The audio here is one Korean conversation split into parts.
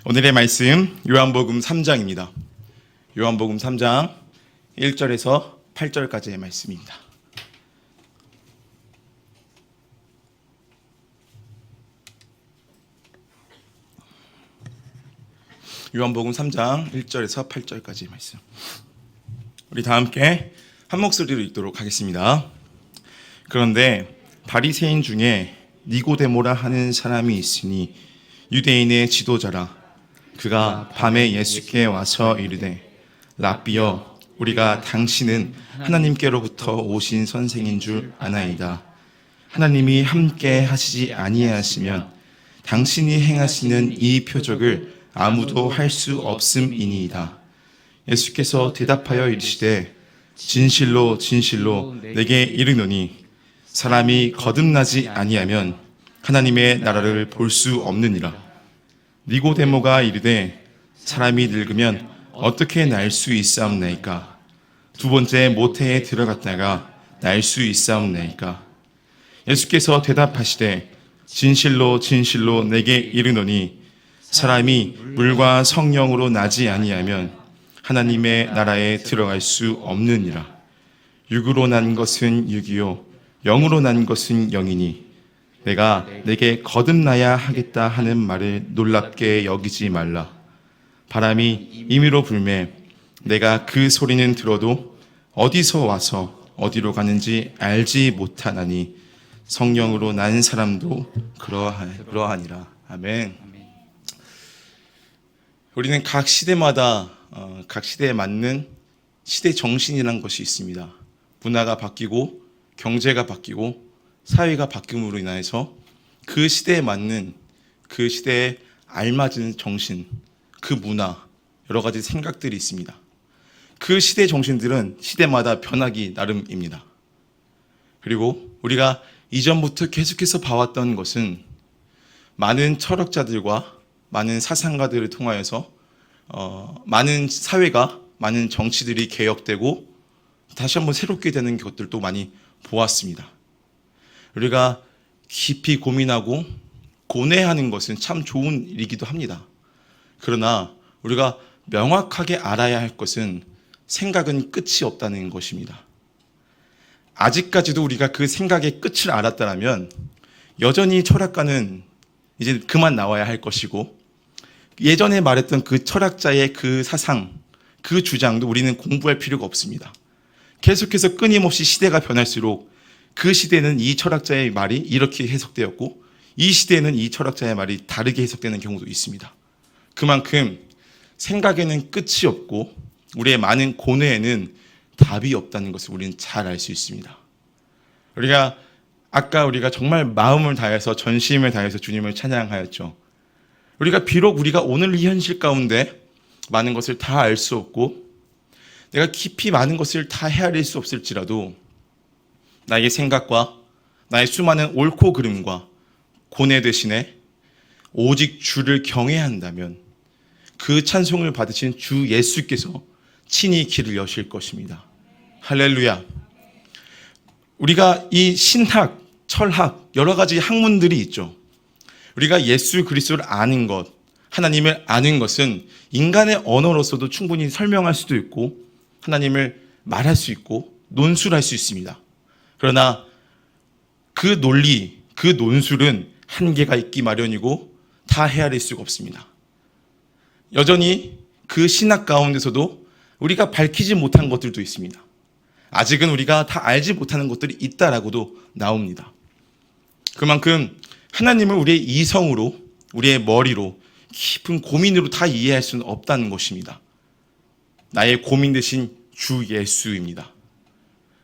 오늘의 말씀 요한복음 3장입니다. 요한복음 3장 1절에서 8절까지의 말씀입니다. 요한복음 3장 1절에서 8절까지의 말씀. 우리 다 함께 한 목소리로 읽도록 하겠습니다. 그런데 바리새인 중에 니고데모라 하는 사람이 있으니 유대인의 지도자라. 그가 밤에 예수께 와서 이르되 랍비여, 우리가 당신은 하나님께로부터 오신 선생인 줄 아나이다. 하나님이 함께 하시지 아니하시면 당신이 행하시는 이 표적을 아무도 할 수 없음이니이다. 예수께서 대답하여 이르시되 진실로 진실로 내게 이르노니 사람이 거듭나지 아니하면 하나님의 나라를 볼 수 없느니라. 니고데모가 이르되 사람이 늙으면 어떻게 날 수 있사옵나이까? 두 번째 모태에 들어갔다가 날 수 있사옵나이까? 예수께서 대답하시되 진실로 진실로 내게 이르노니 사람이 물과 성령으로 나지 아니하면 하나님의 나라에 들어갈 수 없느니라. 육으로 난 것은 육이요 영으로 난 것은 영이니 내가 내게 거듭나야 하겠다 하는 말을 놀랍게 여기지 말라. 바람이 임의로 불매 내가 그 소리는 들어도 어디서 와서 어디로 가는지 알지 못하나니 성령으로 난 사람도 그러하니라. 아멘. 우리는 각 시대마다 각 시대에 맞는 시대 정신이라는 것이 있습니다. 문화가 바뀌고 경제가 바뀌고 사회가 바뀜으로 인해서 그 시대에 맞는, 그 시대에 알맞은 정신, 그 문화, 여러 가지 생각들이 있습니다. 그 시대 정신들은 시대마다 변하기 나름입니다. 그리고 우리가 이전부터 계속해서 봐왔던 것은 많은 철학자들과 많은 사상가들을 통하여서 많은 사회가, 많은 정치들이 개혁되고 다시 한번 새롭게 되는 것들도 많이 보았습니다. 우리가 깊이 고민하고 고뇌하는 것은 참 좋은 일이기도 합니다. 그러나 우리가 명확하게 알아야 할 것은 생각은 끝이 없다는 것입니다. 아직까지도 우리가 그 생각의 끝을 알았다면 여전히 철학가는 이제 그만 나와야 할 것이고, 예전에 말했던 그 철학자의 그 사상, 그 주장도 우리는 공부할 필요가 없습니다. 계속해서 끊임없이 시대가 변할수록 그 시대는 이 철학자의 말이 이렇게 해석되었고 이 시대는 이 철학자의 말이 다르게 해석되는 경우도 있습니다. 그만큼 생각에는 끝이 없고 우리의 많은 고뇌에는 답이 없다는 것을 우리는 잘 알 수 있습니다. 아까 우리가 정말 마음을 다해서 전심을 다해서 주님을 찬양하였죠. 비록 우리가 오늘 이 현실 가운데 많은 것을 다 알 수 없고 내가 깊이 많은 것을 다 헤아릴 수 없을지라도 나의 생각과 나의 수많은 옳고 그름과 고뇌 대신에 오직 주를 경외한다면 그 찬송을 받으신 주 예수께서 친히 길을 여실 것입니다. 할렐루야. 우리가 이 신학, 철학, 여러 가지 학문들이 있죠. 우리가 예수 그리스도를 아는 것, 하나님을 아는 것은 인간의 언어로서도 충분히 설명할 수도 있고 하나님을 말할 수 있고 논술할 수 있습니다. 그러나 그 논리, 그 논술은 한계가 있기 마련이고 다 헤아릴 수가 없습니다. 여전히 그 신학 가운데서도 우리가 밝히지 못한 것들도 있습니다. 아직은 우리가 다 알지 못하는 것들이 있다라고도 나옵니다. 그만큼 하나님을 우리의 이성으로, 우리의 머리로, 깊은 고민으로 다 이해할 수는 없다는 것입니다. 나의 고민 대신 주 예수입니다.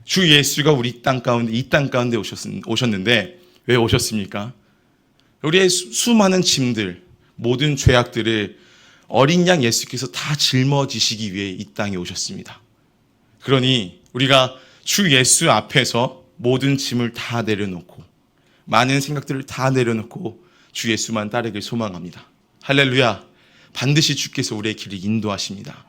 주 예수가 우리 땅 가운데, 이 땅 가운데 오셨는데 왜 오셨습니까? 우리의 수많은 짐들, 모든 죄악들을 어린 양 예수께서 다 짊어지시기 위해 이 땅에 오셨습니다. 그러니 우리가 주 예수 앞에서 모든 짐을 다 내려놓고 많은 생각들을 다 내려놓고 주 예수만 따르길 소망합니다. 할렐루야. 반드시 주께서 우리의 길을 인도하십니다.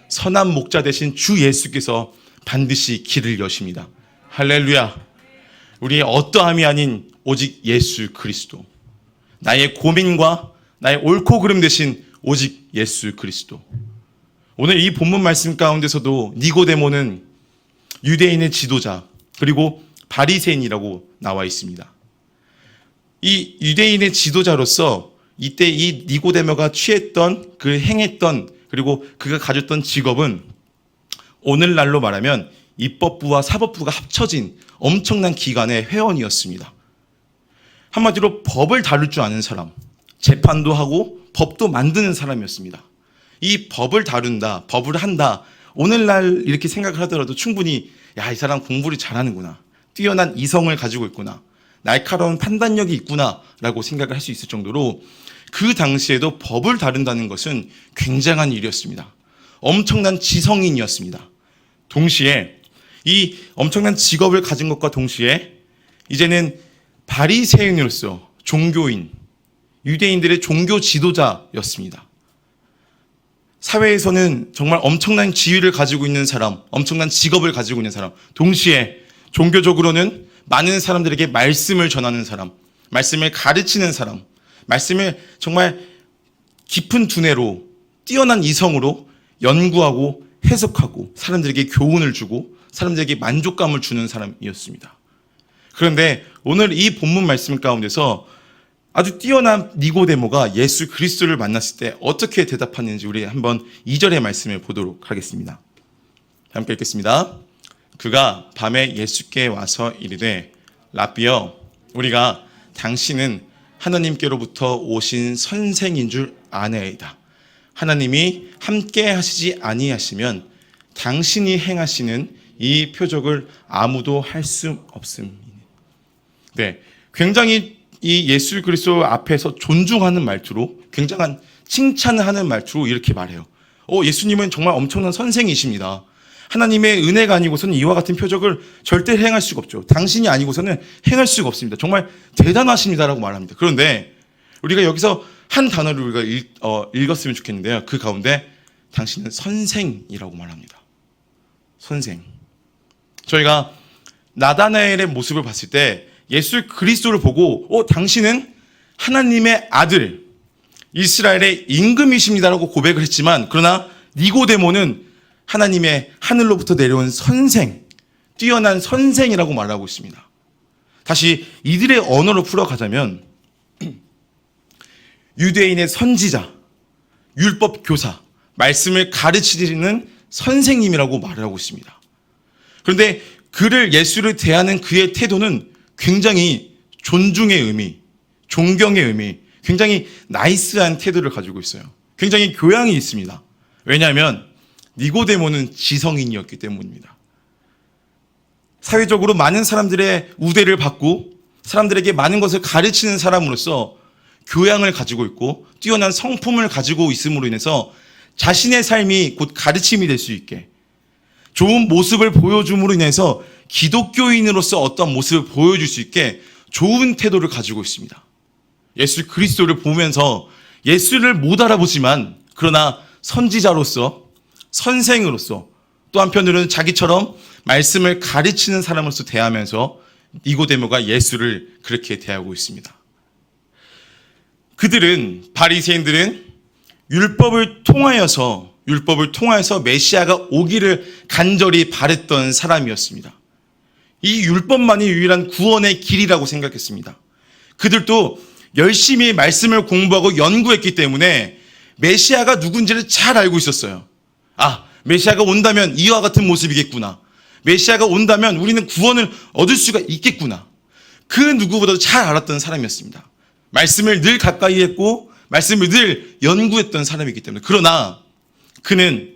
선한 목자 되신 주 예수께서 반드시 길을 여십니다. 할렐루야. 우리의 어떠함이 아닌 오직 예수 그리스도, 나의 고민과 나의 옳고 그름 대신 오직 예수 그리스도. 오늘 이 본문 말씀 가운데서도 니고데모는 유대인의 지도자 그리고 바리새인이라고 나와 있습니다. 이 유대인의 지도자로서 이때 이 니고데모가 취했던 그 행했던 그리고 그가 가졌던 직업은 오늘날로 말하면 입법부와 사법부가 합쳐진 엄청난 기관의 회원이었습니다. 한마디로 법을 다룰 줄 아는 사람, 재판도 하고 법도 만드는 사람이었습니다. 이 법을 다룬다, 법을 한다, 오늘날 이렇게 생각을 하더라도 충분히 야, 이 사람 공부를 잘하는구나, 뛰어난 이성을 가지고 있구나, 날카로운 판단력이 있구나 라고 생각을 할 수 있을 정도로 그 당시에도 법을 다룬다는 것은 굉장한 일이었습니다. 엄청난 지성인이었습니다. 동시에 이 엄청난 직업을 가진 것과 동시에 이제는 바리새인으로서 종교인, 유대인들의 종교 지도자였습니다. 사회에서는 정말 엄청난 지위를 가지고 있는 사람, 엄청난 직업을 가지고 있는 사람, 동시에 종교적으로는 많은 사람들에게 말씀을 전하는 사람, 말씀을 가르치는 사람, 말씀을 정말 깊은 두뇌로 뛰어난 이성으로 연구하고 해석하고 사람들에게 교훈을 주고 사람들에게 만족감을 주는 사람이었습니다. 그런데 오늘 이 본문 말씀 가운데서 아주 뛰어난 니고데모가 예수 그리스도를 만났을 때 어떻게 대답하는지 우리 한번 2절의 말씀을 보도록 하겠습니다. 함께 읽겠습니다. 그가 밤에 예수께 와서 이르되 라삐여, 우리가 당신은 하나님께로부터 오신 선생인 줄 아나이다. 하나님이 함께 하시지 아니하시면 당신이 행하시는 이 표적을 아무도 할 수 없습니다. 네, 굉장히 이 예수 그리스도 앞에서 존중하는 말투로, 굉장한 칭찬을 하는 말투로 이렇게 말해요. 예수님은 정말 엄청난 선생이십니다. 하나님의 은혜가 아니고서는 이와 같은 표적을 절대 행할 수가 없죠. 당신이 아니고서는 행할 수가 없습니다. 정말 대단하십니다라고 말합니다. 그런데 우리가 여기서 한 단어를 우리가 읽었으면 좋겠는데요. 그 가운데 당신은 선생이라고 말합니다. 선생. 저희가 나다나엘의 모습을 봤을 때 예수 그리스도를 보고 당신은 하나님의 아들, 이스라엘의 임금이십니다라고 고백을 했지만, 그러나 니고데모는 하나님의 하늘로부터 내려온 선생, 뛰어난 선생이라고 말하고 있습니다. 다시 이들의 언어로 풀어가자면 유대인의 선지자, 율법 교사, 말씀을 가르치는 선생님이라고 말을 하고 있습니다. 그런데 그를, 예수를 대하는 그의 태도는 굉장히 존중의 의미, 존경의 의미, 굉장히 나이스한 태도를 가지고 있어요. 굉장히 교양이 있습니다. 왜냐하면 니고데모는 지성인이었기 때문입니다. 사회적으로 많은 사람들의 우대를 받고 사람들에게 많은 것을 가르치는 사람으로서 교양을 가지고 있고 뛰어난 성품을 가지고 있음으로 인해서 자신의 삶이 곧 가르침이 될 수 있게, 좋은 모습을 보여줌으로 인해서 기독교인으로서 어떤 모습을 보여줄 수 있게 좋은 태도를 가지고 있습니다. 예수 그리스도를 보면서 예수를 못 알아보지만 그러나 선지자로서, 선생으로서, 또 한편으로는 자기처럼 말씀을 가르치는 사람으로서 대하면서 니고데모가 예수를 그렇게 대하고 있습니다. 그들은, 바리새인들은 율법을 통하여서 메시아가 오기를 간절히 바랬던 사람이었습니다. 이 율법만이 유일한 구원의 길이라고 생각했습니다. 그들도 열심히 말씀을 공부하고 연구했기 때문에 메시아가 누군지를 잘 알고 있었어요. 메시아가 온다면 이와 같은 모습이겠구나. 메시아가 온다면 우리는 구원을 얻을 수가 있겠구나. 그 누구보다도 잘 알았던 사람이었습니다. 말씀을 늘 가까이 했고 말씀을 늘 연구했던 사람이기 때문에. 그러나 그는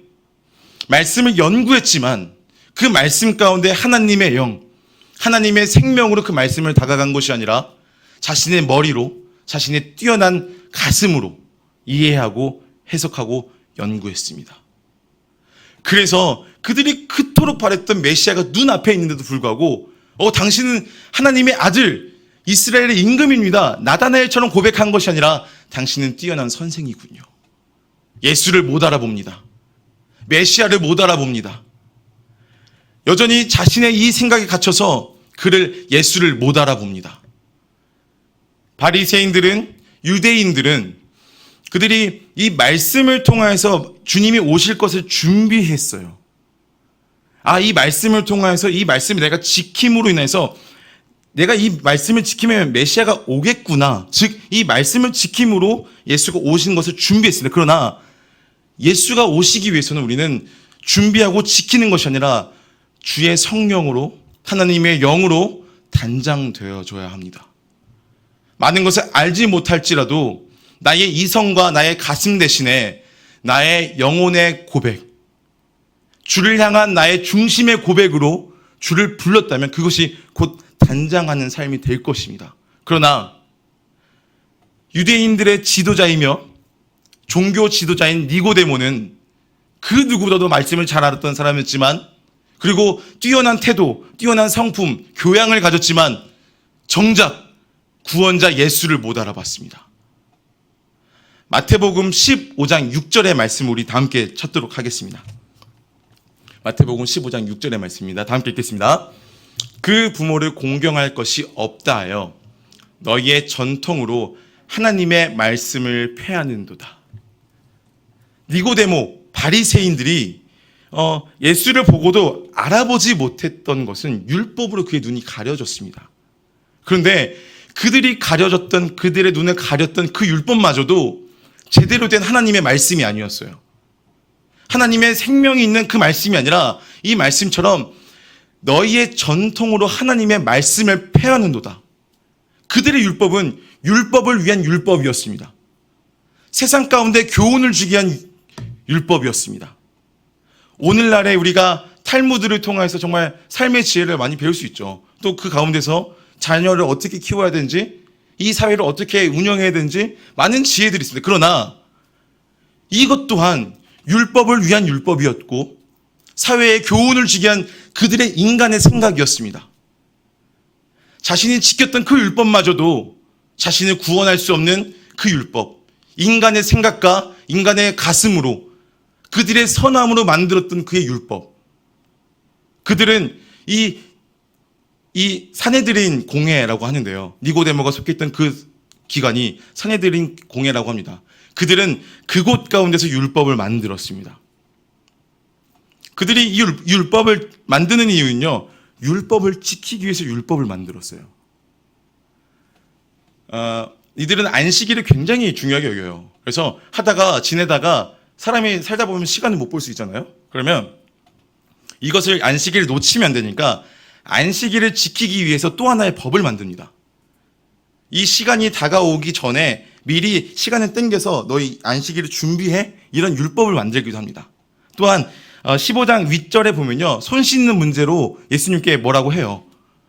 말씀을 연구했지만 그 말씀 가운데 하나님의 영, 하나님의 생명으로 그 말씀을 다가간 것이 아니라 자신의 머리로, 자신의 뛰어난 가슴으로 이해하고 해석하고 연구했습니다. 그래서 그들이 그토록 바랬던 메시아가 눈앞에 있는데도 불구하고 당신은 하나님의 아들, 이스라엘의 임금입니다, 나다나엘처럼 고백한 것이 아니라 당신은 뛰어난 선생이군요. 예수를 못 알아봅니다. 메시아를 못 알아봅니다. 여전히 자신의 이 생각에 갇혀서 예수를 못 알아봅니다. 바리새인들은, 유대인들은 그들이 이 말씀을 통하여서 주님이 오실 것을 준비했어요. 이 말씀을 통하여서 이 말씀을 내가 지킴으로 인해서 내가 이 말씀을 지키면 메시아가 오겠구나. 즉, 이 말씀을 지킴으로 예수가 오신 것을 준비했습니다. 그러나 예수가 오시기 위해서는 우리는 준비하고 지키는 것이 아니라 주의 성령으로, 하나님의 영으로 단장되어줘야 합니다. 많은 것을 알지 못할지라도 나의 이성과 나의 가슴 대신에 나의 영혼의 고백, 주를 향한 나의 중심의 고백으로 주를 불렀다면 그것이 곧 단장하는 삶이 될 것입니다. 그러나 유대인들의 지도자이며 종교 지도자인 니고데모는 그 누구보다도 말씀을 잘 알았던 사람이었지만, 그리고 뛰어난 태도, 뛰어난 성품, 교양을 가졌지만 정작 구원자 예수를 못 알아봤습니다. 마태복음 15장 6절의 말씀을 우리 다 함께 찾도록 하겠습니다. 마태복음 15장 6절의 말씀입니다. 다 함께 읽겠습니다. 그 부모를 공경할 것이 없다 하여 너희의 전통으로 하나님의 말씀을 폐하는도다. 니고데모, 바리새인들이 예수를 보고도 알아보지 못했던 것은 율법으로 그의 눈이 가려졌습니다. 그런데 그들이 가려졌던, 그들의 눈을 가렸던 그 율법마저도 제대로 된 하나님의 말씀이 아니었어요. 하나님의 생명이 있는 그 말씀이 아니라 이 말씀처럼 너희의 전통으로 하나님의 말씀을 폐하는도다. 그들의 율법은 율법을 위한 율법이었습니다. 세상 가운데 교훈을 주기 위한 율법이었습니다. 오늘날에 우리가 탈무드를 통해서 정말 삶의 지혜를 많이 배울 수 있죠. 또 그 가운데서 자녀를 어떻게 키워야 되는지, 이 사회를 어떻게 운영해야 되는지 많은 지혜들이 있습니다. 그러나 이것 또한 율법을 위한 율법이었고 사회에 교훈을 주기 위한 그들의 인간의 생각이었습니다. 자신이 지켰던 그 율법마저도 자신을 구원할 수 없는 그 율법, 인간의 생각과 인간의 가슴으로 그들의 선함으로 만들었던 그의 율법, 그들은 이 사내들인 공회라고 하는데요. 니고데모가 속했던 그 기관이 사내들인 공회라고 합니다. 그들은 그곳 가운데서 율법을 만들었습니다. 그들이 이 율법을 만드는 이유는요, 율법을 지키기 위해서 율법을 만들었어요. 이들은 안식일을 굉장히 중요하게 여겨요. 그래서 지내다가 사람이 살다 보면 시간을 못 볼 수 있잖아요. 그러면 이것을 안식일을 놓치면 안 되니까 안식일을 지키기 위해서 또 하나의 법을 만듭니다. 이 시간이 다가오기 전에 미리 시간을 땡겨서 너희 안식일을 준비해, 이런 율법을 만들기도 합니다. 또한 15장 윗절에 보면요, 손 씻는 문제로 예수님께 뭐라고 해요.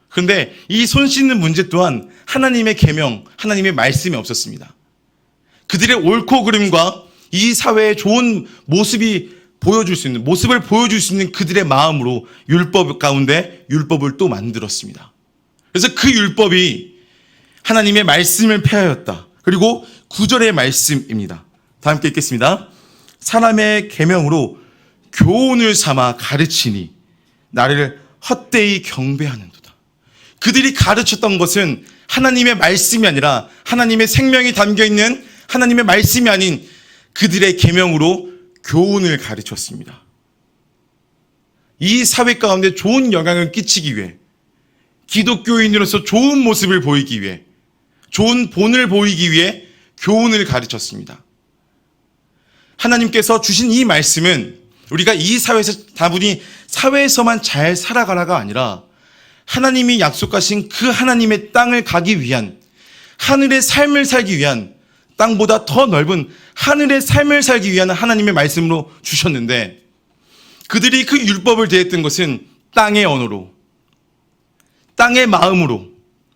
그런데 이 손 씻는 문제 또한 하나님의 계명, 하나님의 말씀이 없었습니다. 그들의 옳고 그름과 이 사회의 좋은 모습을 보여줄 수 있는 그들의 마음으로 율법 가운데 율법을 또 만들었습니다. 그래서 그 율법이 하나님의 말씀을 폐하였다. 그리고 9절의 말씀입니다. 다 함께 읽겠습니다. 사람의 계명으로 교훈을 삼아 가르치니 나를 헛되이 경배하는도다. 그들이 가르쳤던 것은 하나님의 말씀이 아니라 하나님의 생명이 담겨있는 하나님의 말씀이 아닌 그들의 계명으로 교훈을 가르쳤습니다. 이 사회 가운데 좋은 영향을 끼치기 위해, 기독교인으로서 좋은 모습을 보이기 위해, 좋은 본을 보이기 위해 교훈을 가르쳤습니다. 하나님께서 주신 이 말씀은 우리가 이 사회에서 다분히 사회에서만 잘 살아가라가 아니라 하나님이 약속하신 그 하나님의 땅을 가기 위한, 하늘의 삶을 살기 위한, 땅보다 더 넓은 하늘의 삶을 살기 위한 하나님의 말씀으로 주셨는데, 그들이 그 율법을 대했던 것은 땅의 언어로, 땅의 마음으로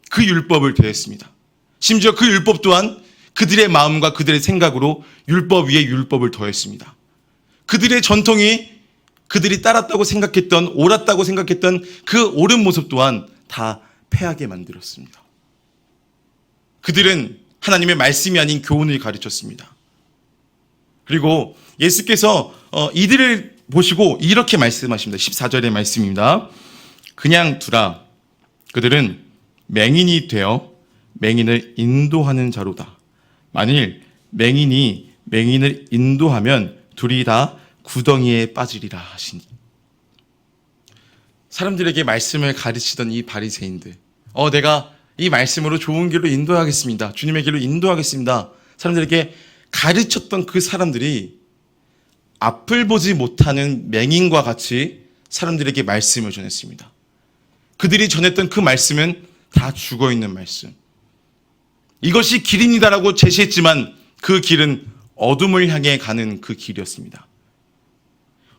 그 율법을 대했습니다. 심지어 그 율법 또한 그들의 마음과 그들의 생각으로 율법 위에 율법을 더했습니다. 그들의 전통이 그들이 따랐다고 생각했던, 옳았다고 생각했던 그 옳은 모습 또한 다 패하게 만들었습니다. 그들은 하나님의 말씀이 아닌 교훈을 가르쳤습니다. 그리고 예수께서 이들을 보시고 이렇게 말씀하십니다. 14절의 말씀입니다. 그냥 두라. 그들은 맹인이 되어 맹인을 인도하는 자로다. 만일 맹인이 맹인을 인도하면 둘이 다 구덩이에 빠지리라 하시니. 사람들에게 말씀을 가르치던 이 바리새인들, 내가 이 말씀으로 좋은 길로 인도하겠습니다, 주님의 길로 인도하겠습니다, 사람들에게 가르쳤던 그 사람들이 앞을 보지 못하는 맹인과 같이 사람들에게 말씀을 전했습니다. 그들이 전했던 그 말씀은 다 죽어있는 말씀, 이것이 길입니다라고 제시했지만 그 길은 어둠을 향해 가는 그 길이었습니다.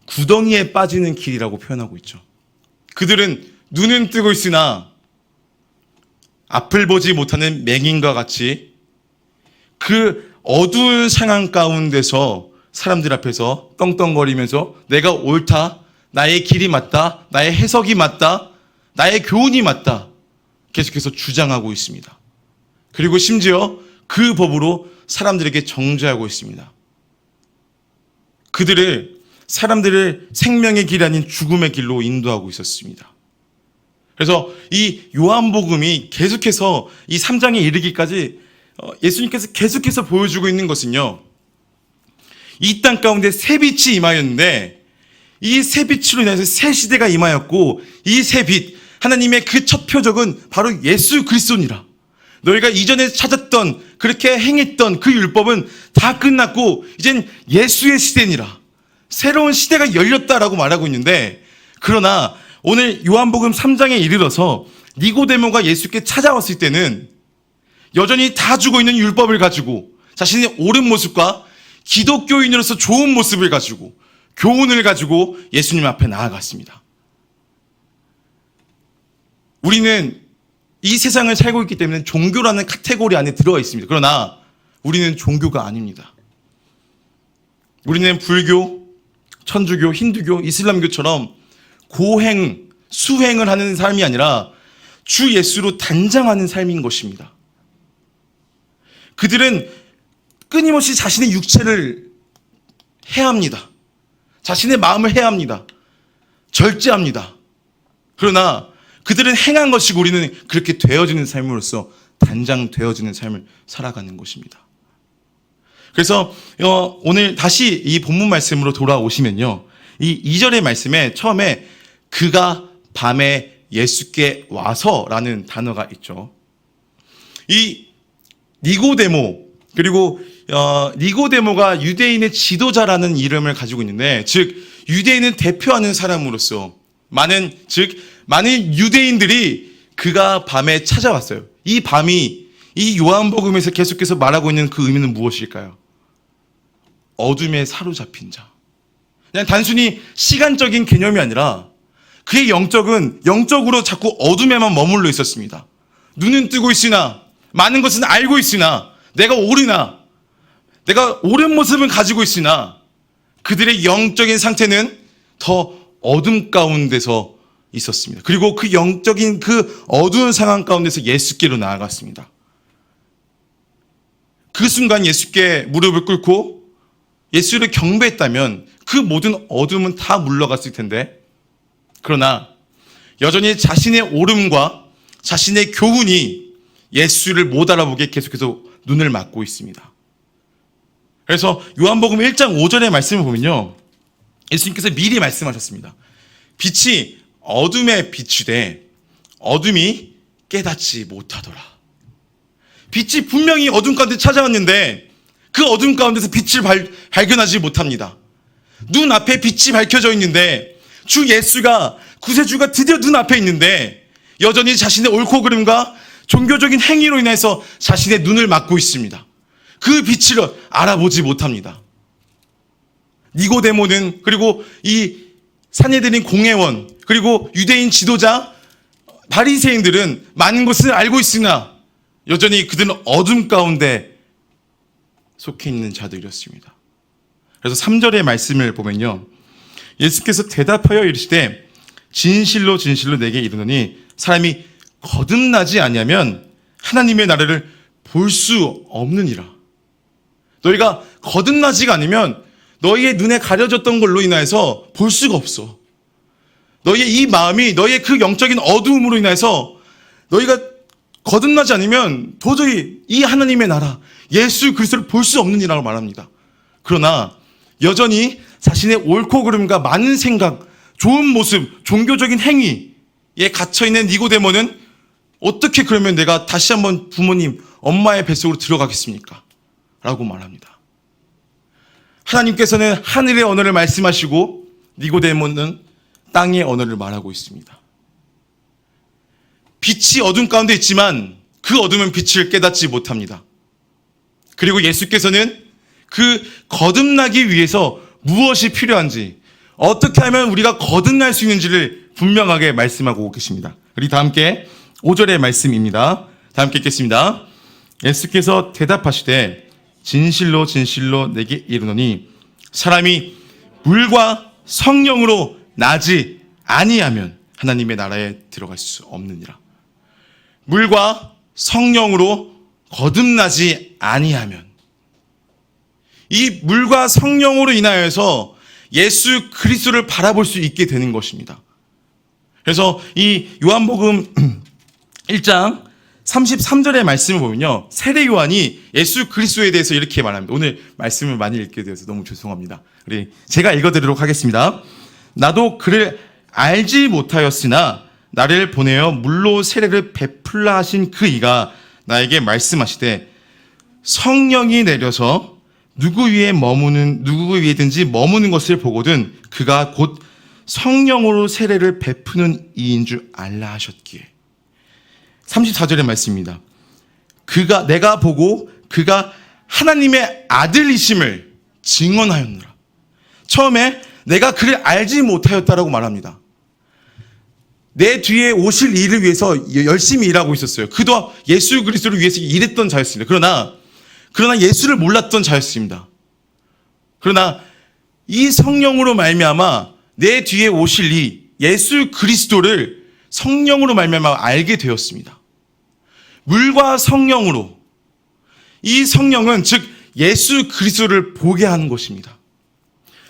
구덩이에 빠지는 길이라고 표현하고 있죠. 그들은 눈은 뜨고 있으나 앞을 보지 못하는 맹인과 같이 그 어두운 상황 가운데서 사람들 앞에서 떵떵거리면서 내가 옳다, 나의 길이 맞다, 나의 해석이 맞다, 나의 교훈이 맞다 계속해서 주장하고 있습니다. 그리고 심지어 그 법으로 사람들에게 정죄하고 있습니다. 그들을 사람들을 생명의 길이 아닌 죽음의 길로 인도하고 있었습니다. 그래서 이 요한복음이 계속해서 이 3장에 이르기까지 예수님께서 계속해서 보여주고 있는 것은요, 이 땅 가운데 새 빛이 임하였는데 이 새 빛으로 인해서 새 시대가 임하였고, 이 새 빛, 하나님의 그 첫 표적은 바로 예수 그리스도니라. 너희가 이전에 찾았던, 그렇게 행했던 그 율법은 다 끝났고 이젠 예수의 시대니라. 새로운 시대가 열렸다라고 말하고 있는데, 그러나 오늘 요한복음 3장에 이르러서 니고데모가 예수께 찾아왔을 때는 여전히 다 죽어있는 율법을 가지고 자신의 옳은 모습과 기독교인으로서 좋은 모습을 가지고 교훈을 가지고 예수님 앞에 나아갔습니다. 우리는 이 세상을 살고 있기 때문에 종교라는 카테고리 안에 들어가 있습니다. 그러나 우리는 종교가 아닙니다. 우리는 불교, 천주교, 힌두교, 이슬람교처럼 고행, 수행을 하는 삶이 아니라 주 예수로 단장하는 삶인 것입니다. 그들은 끊임없이 자신의 육체를 해합니다. 자신의 마음을 해합니다. 절제합니다. 그러나 그들은 행한 것이고 우리는 그렇게 되어지는 삶으로서 단장되어지는 삶을 살아가는 것입니다. 그래서 오늘 다시 이 본문 말씀으로 돌아오시면요, 이 2절의 말씀에 처음에 그가 밤에 예수께 와서라는 단어가 있죠. 이 니고데모, 그리고 니고데모가 유대인의 지도자라는 이름을 가지고 있는데, 즉 유대인을 대표하는 사람으로서 많은 유대인들이 그가 밤에 찾아왔어요. 이 밤이 이 요한복음에서 계속해서 말하고 있는 그 의미는 무엇일까요? 어둠에 사로잡힌 자. 그냥 단순히 시간적인 개념이 아니라 그의 영적으로 자꾸 어둠에만 머물러 있었습니다. 눈은 뜨고 있으나, 많은 것은 알고 있으나, 내가 옳은 모습은 가지고 있으나 그들의 영적인 상태는 더 어둠 가운데서 있었습니다. 그리고 그 영적인 그 어두운 상황 가운데서 예수께로 나아갔습니다. 그 순간 예수께 무릎을 꿇고 예수를 경배했다면 그 모든 어둠은 다 물러갔을 텐데, 그러나 여전히 자신의 옳음과 자신의 교훈이 예수를 못 알아보게 계속해서 눈을 막고 있습니다. 그래서 요한복음 1장 5절의 말씀을 보면요, 예수님께서 미리 말씀하셨습니다. 빛이 어둠에 비추되 어둠이 깨닫지 못하더라. 빛이 분명히 어둠 가운데 찾아왔는데 그 어둠 가운데서 빛을 발견하지 못합니다. 눈앞에 빛이 밝혀져 있는데, 주 예수가, 구세주가 드디어 눈앞에 있는데 여전히 자신의 옳고 그름과 종교적인 행위로 인해서 자신의 눈을 막고 있습니다. 그 빛을 알아보지 못합니다. 니고데모는, 그리고 이 산헤드린 공회원, 그리고 유대인 지도자, 바리새인들은 많은 것을 알고 있으나 여전히 그들은 어둠 가운데 속해 있는 자들이었습니다. 그래서 3절의 말씀을 보면요, 예수께서 대답하여 이르시되 진실로 진실로 내게 이르노니 사람이 거듭나지 아니하면 하나님의 나라를 볼 수 없느니라. 너희가 거듭나지가 않으면 너희의 눈에 가려졌던 걸로 인해서 볼 수가 없어. 너희의 이 마음이, 너희의 그 영적인 어두움으로 인해서 너희가 거듭나지 않으면 도저히 이 하나님의 나라, 예수 그리스도를 볼 수 없느니라고 말합니다. 그러나 여전히 자신의 옳고 그름과 많은 생각, 좋은 모습, 종교적인 행위에 갇혀있는 니고데모는 어떻게 그러면 내가 다시 한번 부모님, 엄마의 뱃속으로 들어가겠습니까? 라고 말합니다. 하나님께서는 하늘의 언어를 말씀하시고 니고데모는 땅의 언어를 말하고 있습니다. 빛이 어둠 가운데 있지만 그 어둠은 빛을 깨닫지 못합니다. 그리고 예수께서는 그 거듭나기 위해서 무엇이 필요한지, 어떻게 하면 우리가 거듭날 수 있는지를 분명하게 말씀하고 계십니다. 우리 다 함께 5절의 말씀입니다. 다 함께 읽겠습니다. 예수께서 대답하시되 진실로 진실로 내게 이르노니 사람이 물과 성령으로 나지 아니하면 하나님의 나라에 들어갈 수 없느니라. 물과 성령으로 거듭나지 아니하면, 이 물과 성령으로 인하여서 예수 그리스도를 바라볼 수 있게 되는 것입니다. 그래서 이 요한복음 1장 33절의 말씀을 보면요, 세례 요한이 예수 그리스도에 대해서 이렇게 말합니다. 오늘 말씀을 많이 읽게 되어서 너무 죄송합니다. 우리 제가 읽어드리도록 하겠습니다. 나도 그를 알지 못하였으나 나를 보내어 물로 세례를 베풀라 하신 그 이가 나에게 말씀하시되 성령이 내려서 누구 위에든지 머무는 것을 보거든 그가 곧 성령으로 세례를 베푸는 이인 줄 알라 하셨기에. 34절의 말씀입니다. 내가 보고 그가 하나님의 아들이심을 증언하였노라. 처음에 내가 그를 알지 못하였다라고 말합니다. 내 뒤에 오실 일을 위해서 열심히 일하고 있었어요. 그도 예수 그리스도를 위해서 일했던 자였습니다. 그러나 예수를 몰랐던 자였습니다. 그러나 이 성령으로 말미암아 내 뒤에 오실 이 예수 그리스도를 성령으로 말미암아 알게 되었습니다. 물과 성령으로, 이 성령은 즉 예수 그리스도를 보게 하는 것입니다.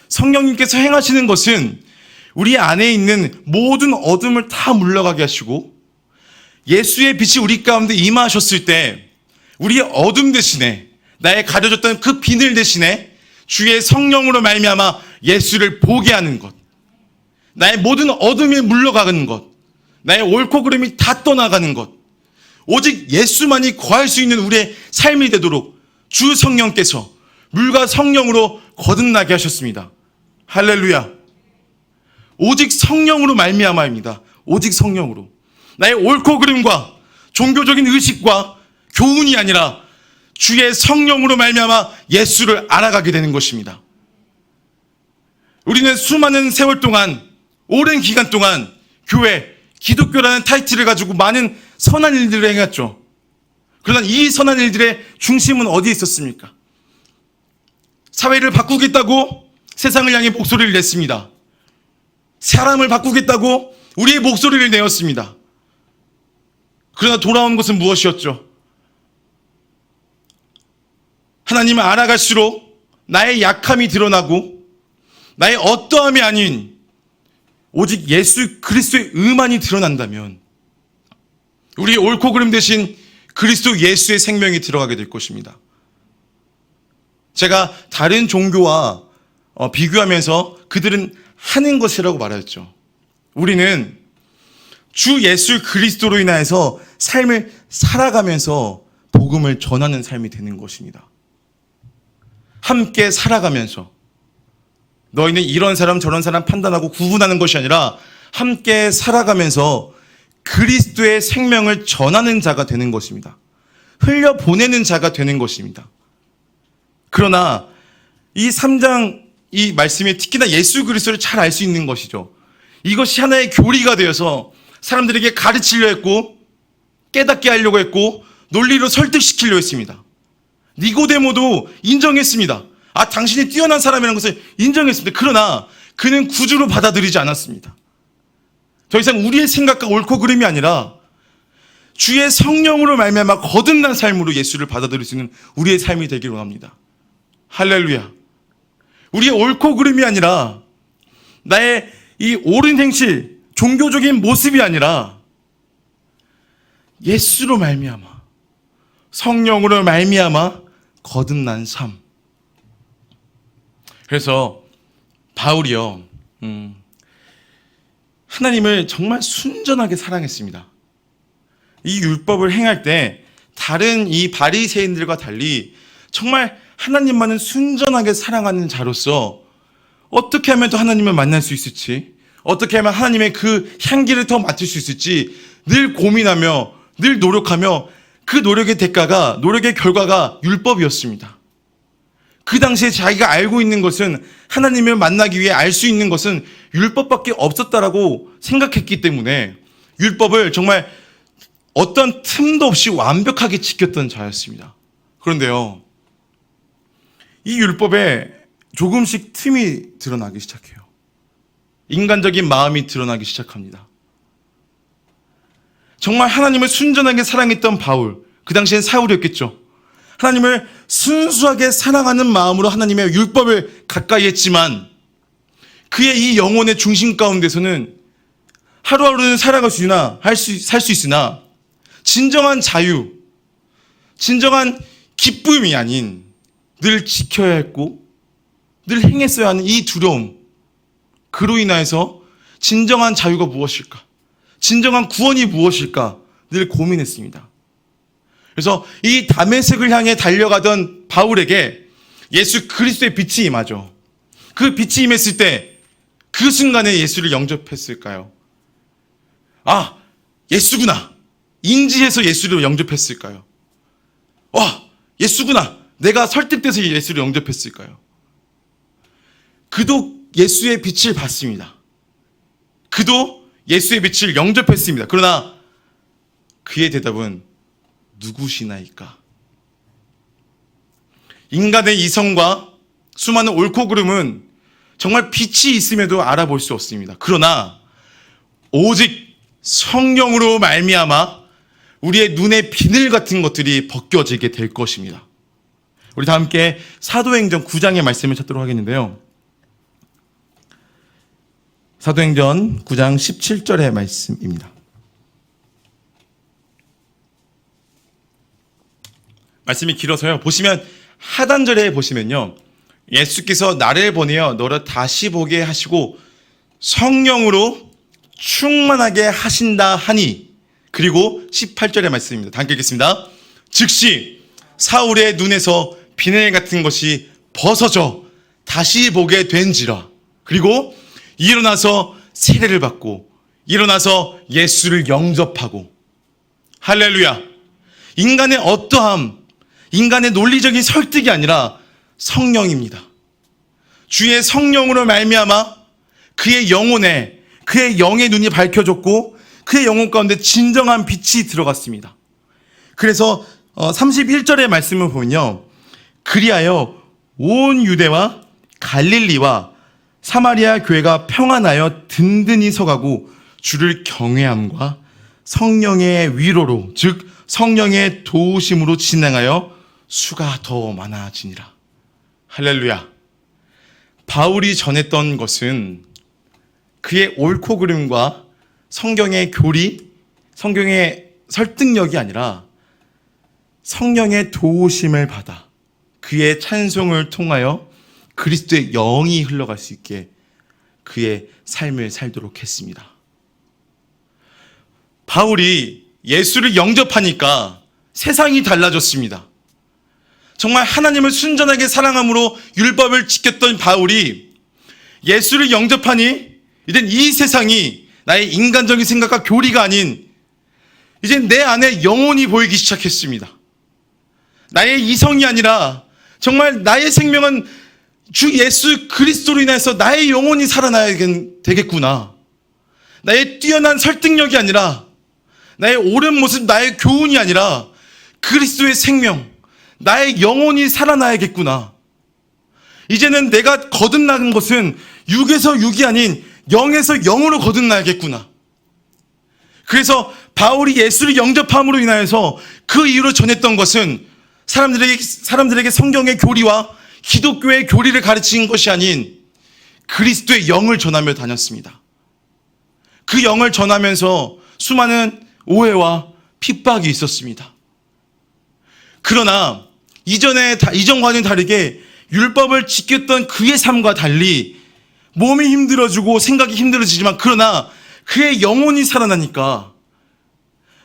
성령님께서 행하시는 것은 우리 안에 있는 모든 어둠을 다 물러가게 하시고 예수의 빛이 우리 가운데 임하셨을 때 우리의 어둠 대신에, 나의 가려졌던 그 비늘 대신에 주의 성령으로 말미암아 예수를 보게 하는 것, 나의 모든 어둠이 물러가는 것, 나의 옳고 그름이 다 떠나가는 것, 오직 예수만이 거할 수 있는 우리의 삶이 되도록 주 성령께서 물과 성령으로 거듭나게 하셨습니다. 할렐루야. 오직 성령으로 말미암아입니다. 오직 성령으로. 나의 옳고 그름과 종교적인 의식과 교훈이 아니라 주의 성령으로 말미암아 예수를 알아가게 되는 것입니다. 우리는 수많은 세월 동안, 오랜 기간 동안 교회, 기독교라는 타이틀을 가지고 많은 선한 일들을 행했죠. 그러나 이 선한 일들의 중심은 어디에 있었습니까? 사회를 바꾸겠다고 세상을 향해 목소리를 냈습니다. 사람을 바꾸겠다고 우리의 목소리를 내었습니다. 그러나 돌아온 것은 무엇이었죠? 하나님을 알아갈수록 나의 약함이 드러나고 나의 어떠함이 아닌 오직 예수 그리스도의 의만이 드러난다면 우리의 옳고 그름 대신 그리스도 예수의 생명이 들어가게 될 것입니다. 제가 다른 종교와 비교하면서 그들은 하는 것이라고 말했죠. 우리는 주 예수 그리스도로 인하여서 삶을 살아가면서 복음을 전하는 삶이 되는 것입니다. 함께 살아가면서 너희는 이런 사람 저런 사람 판단하고 구분하는 것이 아니라 함께 살아가면서 그리스도의 생명을 전하는 자가 되는 것입니다. 흘려보내는 자가 되는 것입니다. 그러나 이 3장 이 말씀이 특히나 예수 그리스도를 잘 알 수 있는 것이죠. 이것이 하나의 교리가 되어서 사람들에게 가르치려 했고 깨닫게 하려고 했고 논리로 설득시키려 했습니다. 니고데모도 인정했습니다. 당신이 뛰어난 사람이라는 것을 인정했습니다. 그러나 그는 구주로 받아들이지 않았습니다. 더 이상 우리의 생각과 옳고 그름이 아니라 주의 성령으로 말미암아 거듭난 삶으로 예수를 받아들일 수 있는 우리의 삶이 되기를 원합니다. 할렐루야. 우리의 옳고 그름이 아니라 나의 이 옳은 행실, 종교적인 모습이 아니라 예수로 말미암아, 성령으로 말미암아 거듭난 삶. 그래서 바울이요, 하나님을 정말 순전하게 사랑했습니다. 이 율법을 행할 때 다른 이 바리새인들과 달리 정말 하나님만은 순전하게 사랑하는 자로서 어떻게 하면 더 하나님을 만날 수 있을지, 어떻게 하면 하나님의 그 향기를 더 맡을 수 있을지 늘 고민하며 늘 노력하며, 그 노력의 대가가, 노력의 결과가 율법이었습니다. 그 당시에 자기가 알고 있는 것은, 하나님을 만나기 위해 알 수 있는 것은 율법밖에 없었다라고 생각했기 때문에 율법을 정말 어떤 틈도 없이 완벽하게 지켰던 자였습니다. 그런데요, 이 율법에 조금씩 틈이 드러나기 시작해요. 인간적인 마음이 드러나기 시작합니다. 정말 하나님을 순전하게 사랑했던 바울, 그 당시엔 사울이었겠죠. 하나님을 순수하게 사랑하는 마음으로 하나님의 율법을 가까이 했지만 그의 이 영혼의 중심 가운데서는 하루하루는 살아갈 수 있으나, 살 수 있으나 진정한 자유, 진정한 기쁨이 아닌 늘 지켜야 했고 늘 행했어야 하는 이 두려움, 그로 인하여서 진정한 자유가 무엇일까? 진정한 구원이 무엇일까? 늘 고민했습니다. 그래서 이 다메섹을 향해 달려가던 바울에게 예수 그리스도의 빛이 임하죠. 그 빛이 임했을 때 그 순간에 예수를 영접했을까요? 아, 예수구나. 인지해서 예수를 영접했을까요? 와, 예수구나. 내가 설득돼서 예수를 영접했을까요? 그도 예수의 빛을 봤습니다. 그도 예수의 빛을 영접했습니다. 그러나 그의 대답은 누구시나이까? 인간의 이성과 수많은 옳고 그름은 정말 빛이 있음에도 알아볼 수 없습니다. 그러나 오직 성령으로 말미암아 우리의 눈의 비늘 같은 것들이 벗겨지게 될 것입니다. 우리 다 함께 사도행전 9장의 말씀을 찾도록 하겠는데요. 사도행전 9장 17절의 말씀입니다. 말씀이 길어서요. 보시면 하단절에 보시면요, 예수께서 나를 보내어 너를 다시 보게 하시고 성령으로 충만하게 하신다 하니, 그리고 18절의 말씀입니다. 다 함께 읽겠습니다. 즉시 사울의 눈에서 비늘 같은 것이 벗어져 다시 보게 된지라. 그리고 일어나서 세례를 받고 일어나서 예수를 영접하고. 할렐루야. 인간의 어떠함, 인간의 논리적인 설득이 아니라 성령입니다. 주의 성령으로 말미암아 그의 영혼에, 그의 영의 눈이 밝혀졌고 그의 영혼 가운데 진정한 빛이 들어갔습니다. 그래서 31절의 말씀을 보면요, 그리하여 온 유대와 갈릴리와 사마리아 교회가 평안하여 든든히 서가고 주를 경외함과 성령의 위로로, 즉 성령의 도우심으로 진행하여 수가 더 많아지니라. 할렐루야. 바울이 전했던 것은 그의 옳고 그름과 성경의 교리, 성경의 설득력이 아니라 성령의 도우심을 받아 그의 찬송을 통하여 그리스도의 영이 흘러갈 수 있게 그의 삶을 살도록 했습니다. 바울이 예수를 영접하니까 세상이 달라졌습니다. 정말 하나님을 순전하게 사랑함으로 율법을 지켰던 바울이 예수를 영접하니 이젠 이 세상이 나의 인간적인 생각과 교리가 아닌 이젠 내 안에 영혼이 보이기 시작했습니다. 나의 이성이 아니라 정말 나의 생명은 주 예수 그리스도로 인해서 나의 영혼이 살아나야 되겠구나. 나의 뛰어난 설득력이 아니라, 나의 옳은 모습, 나의 교훈이 아니라 그리스도의 생명, 나의 영혼이 살아나야겠구나. 이제는 내가 거듭나는 것은 육에서 육이 아닌 영에서 영으로 거듭나야겠구나. 그래서 바울이 예수를 영접함으로 인하여서 그 이후로 전했던 것은 사람들에게 성경의 교리와 기독교의 교리를 가르치는 것이 아닌 그리스도의 영을 전하며 다녔습니다. 그 영을 전하면서 수많은 오해와 핍박이 있었습니다. 그러나 이전과는 다르게 율법을 지켰던 그의 삶과 달리 몸이 힘들어지고 생각이 힘들어지지만 그러나 그의 영혼이 살아나니까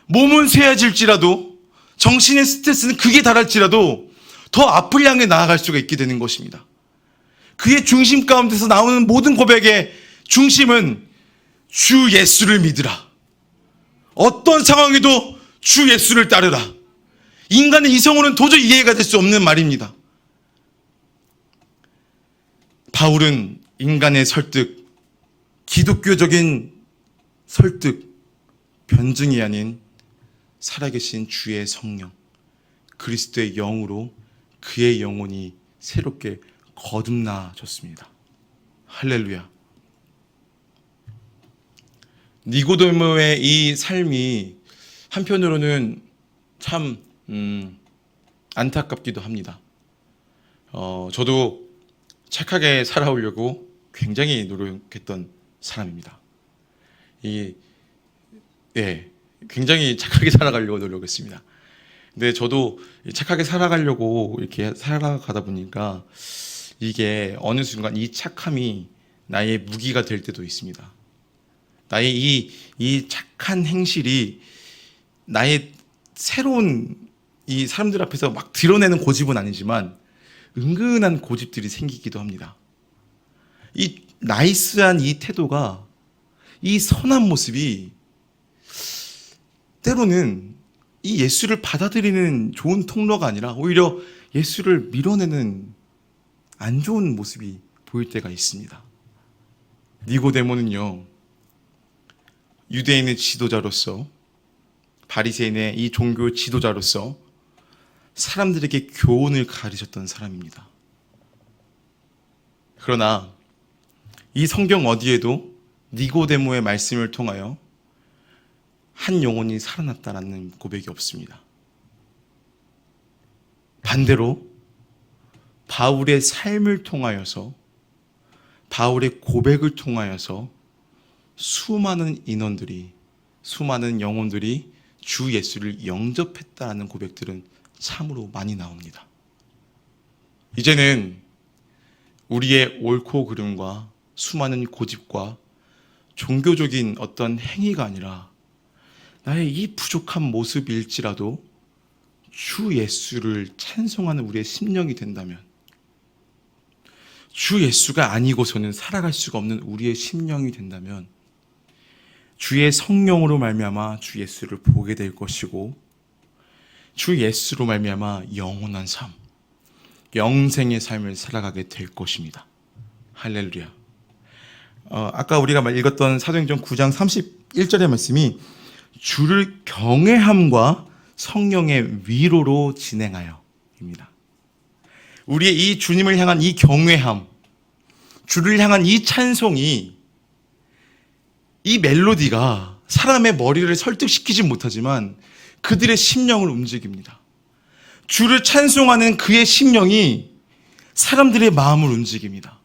몸은 쇠해질지라도 정신의 스트레스는 극에 달할지라도 더 앞을 향해 나아갈 수가 있게 되는 것입니다. 그의 중심 가운데서 나오는 모든 고백의 중심은 주 예수를 믿으라. 어떤 상황에도 주 예수를 따르라. 인간의 이성으로는 도저히 이해가 될 수 없는 말입니다. 바울은 인간의 설득, 기독교적인 설득, 변증이 아닌 살아계신 주의 성령, 그리스도의 영으로 그의 영혼이 새롭게 거듭나졌습니다. 할렐루야. 니고데모의 이 삶이 한편으로는 참 안타깝기도 합니다. 저도 착하게 살아오려고 굉장히 노력했던 사람입니다. 굉장히 착하게 살아가려고 노력했습니다. 근데 저도 착하게 살아가려고 이렇게 살아가다 보니까 이게 어느 순간 이 착함이 나의 무기가 될 때도 있습니다. 나의 이 착한 행실이 나의 새로운 이 사람들 앞에서 막 드러내는 고집은 아니지만 은근한 고집들이 생기기도 합니다. 이 나이스한 이 태도가, 이 선한 모습이 때로는 이 예수를 받아들이는 좋은 통로가 아니라 오히려 예수를 밀어내는 안 좋은 모습이 보일 때가 있습니다. 니고데모는요, 유대인의 지도자로서, 바리새인의 이 종교 지도자로서 사람들에게 교훈을 가르쳤던 사람입니다. 그러나 이 성경 어디에도 니고데모의 말씀을 통하여 한 영혼이 살아났다라는 고백이 없습니다. 반대로 바울의 삶을 통하여서, 바울의 고백을 통하여서 수많은 인원들이, 수많은 영혼들이 주 예수를 영접했다는 고백들은 참으로 많이 나옵니다. 이제는 우리의 옳고 그름과 수많은 고집과 종교적인 어떤 행위가 아니라 나의 이 부족한 모습일지라도 주 예수를 찬송하는 우리의 심령이 된다면, 주 예수가 아니고서는 살아갈 수가 없는 우리의 심령이 된다면 주의 성령으로 말미암아 주 예수를 보게 될 것이고, 주 예수로 말미암아 영원한 삶, 영생의 삶을 살아가게 될 것입니다. 할렐루야. 아까 우리가 읽었던 사도행전 9장 31절의 말씀이 주를 경외함과 성령의 위로로 진행하여 입니다. 우리의 이 주님을 향한 이 경외함, 주를 향한 이 찬송이, 이 멜로디가 사람의 머리를 설득시키지 못하지만 그들의 심령을 움직입니다. 주를 찬송하는 그의 심령이 사람들의 마음을 움직입니다.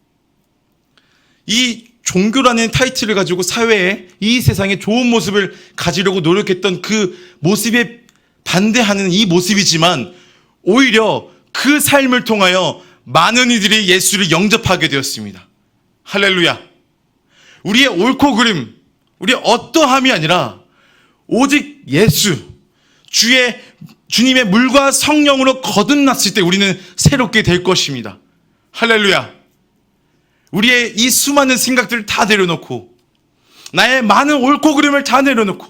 이 종교라는 타이틀을 가지고 사회에, 이 세상에 좋은 모습을 가지려고 노력했던 그 모습에 반대하는 이 모습이지만 오히려 그 삶을 통하여 많은 이들이 예수를 영접하게 되었습니다. 할렐루야. 우리의 옳고 그름, 우리의 어떠함이 아니라 오직 예수, 주님의 물과 성령으로 거듭났을 때 우리는 새롭게 될 것입니다. 할렐루야. 우리의 이 수많은 생각들을 다 내려놓고, 나의 많은 옳고 그름을 다 내려놓고,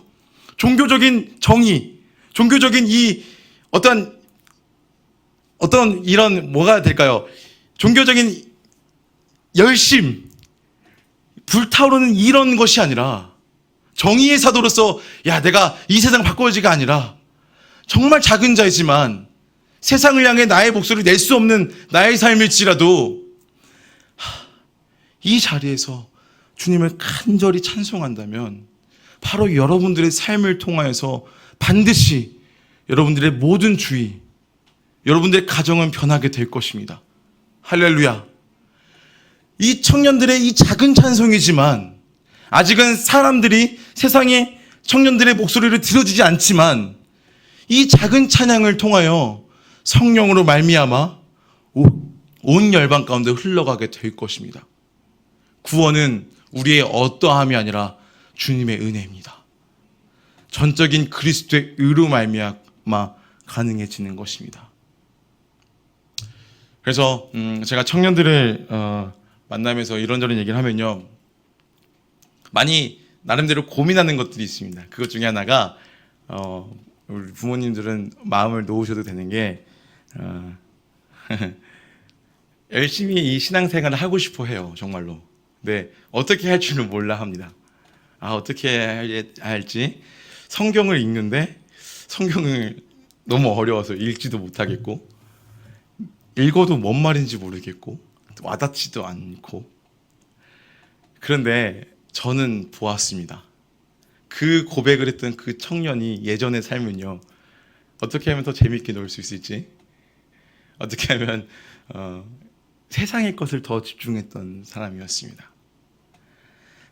종교적인 정의, 종교적인 이 어떤 이런 뭐가 될까요? 종교적인 열심, 불타오르는 이런 것이 아니라 정의의 사도로서 내가 이 세상을 바꿔야지가 아니라 정말 작은 자이지만 세상을 향해 나의 목소리를 낼 수 없는 나의 삶일지라도 이 자리에서 주님을 간절히 찬송한다면 바로 여러분들의 삶을 통하여서 반드시 여러분들의 모든 주의, 여러분들의 가정은 변하게 될 것입니다. 할렐루야. 이 청년들의 이 작은 찬송이지만 아직은 사람들이, 세상의 청년들의 목소리를 들어주지 않지만 이 작은 찬양을 통하여 성령으로 말미암아 온 열방 가운데 흘러가게 될 것입니다. 구원은 우리의 어떠함이 아니라 주님의 은혜입니다. 전적인 그리스도의 의로 말미암아 가능해지는 것입니다. 그래서 제가 청년들을 만나면서 이런저런 얘기를 하면요, 많이 나름대로 고민하는 것들이 있습니다. 그것 중에 하나가 우리 부모님들은 마음을 놓으셔도 되는 게 열심히 이 신앙생활을 하고 싶어 해요, 정말로. 근데 어떻게 할 줄은 몰라 합니다. 어떻게 해야 할지. 성경을 읽는데 성경을 너무 어려워서 읽지도 못하겠고, 읽어도 뭔 말인지 모르겠고, 와닿지도 않고. 그런데 저는 보았습니다. 그 고백을 했던 그 청년이 예전의 삶은요, 어떻게 하면 더 재미있게 놀 수 있을지, 어떻게 하면 세상의 것을 더 집중했던 사람이었습니다.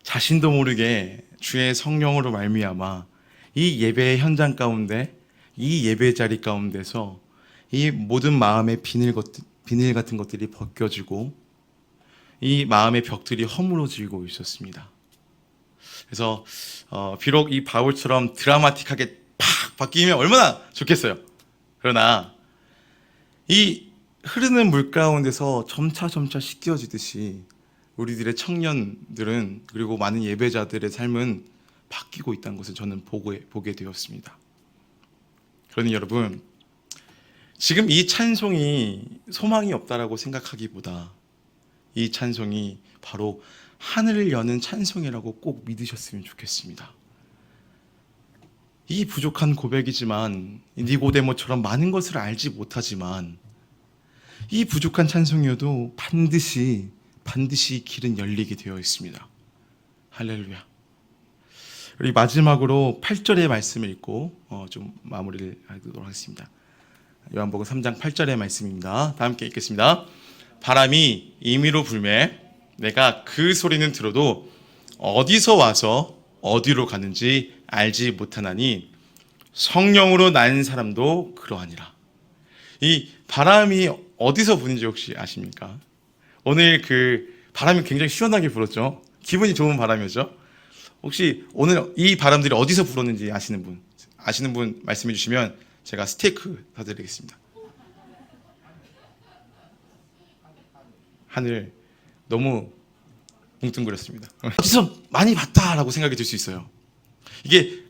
자신도 모르게 주의 성령으로 말미암아 이 예배의 현장 가운데, 이 예배 자리 가운데서 이 모든 마음의 비닐 같은 것들이 벗겨지고 이 마음의 벽들이 허물어지고 있었습니다. 그래서 비록 이 바울처럼 드라마틱하게 팍 바뀌면 얼마나 좋겠어요. 그러나 이 흐르는 물 가운데서 점차 씻겨지듯이 우리들의 청년들은, 그리고 많은 예배자들의 삶은 바뀌고 있다는 것을 저는 보게 되었습니다. 그러니 여러분, 지금 이 찬송이 소망이 없다라고 생각하기보다 이 찬송이 바로 하늘을 여는 찬송이라고 꼭 믿으셨으면 좋겠습니다. 이 부족한 고백이지만, 니고데모처럼 많은 것을 알지 못하지만, 이 부족한 찬송이어도 반드시 길은 열리게 되어 있습니다. 할렐루야. 우리 마지막으로 8절의 말씀을 읽고 좀 마무리를 하도록 하겠습니다. 요한복음 3장 8절의 말씀입니다. 다 함께 읽겠습니다. 바람이 임의로 불매 내가 그 소리는 들어도 어디서 와서 어디로 가는지 알지 못하나니 성령으로 난 사람도 그러하니라. 이 바람이 어디서 부는지 혹시 아십니까? 오늘 그 바람이 굉장히 시원하게 불었죠. 기분이 좋은 바람이었죠. 혹시 오늘 이 바람들이 어디서 불었는지 아시는 분 말씀해 주시면 제가 스테이크 사드리겠습니다. 하늘 너무 뭉뚱그렸습니다. 어디서 많이 봤다라고 생각이 들 수 있어요. 이게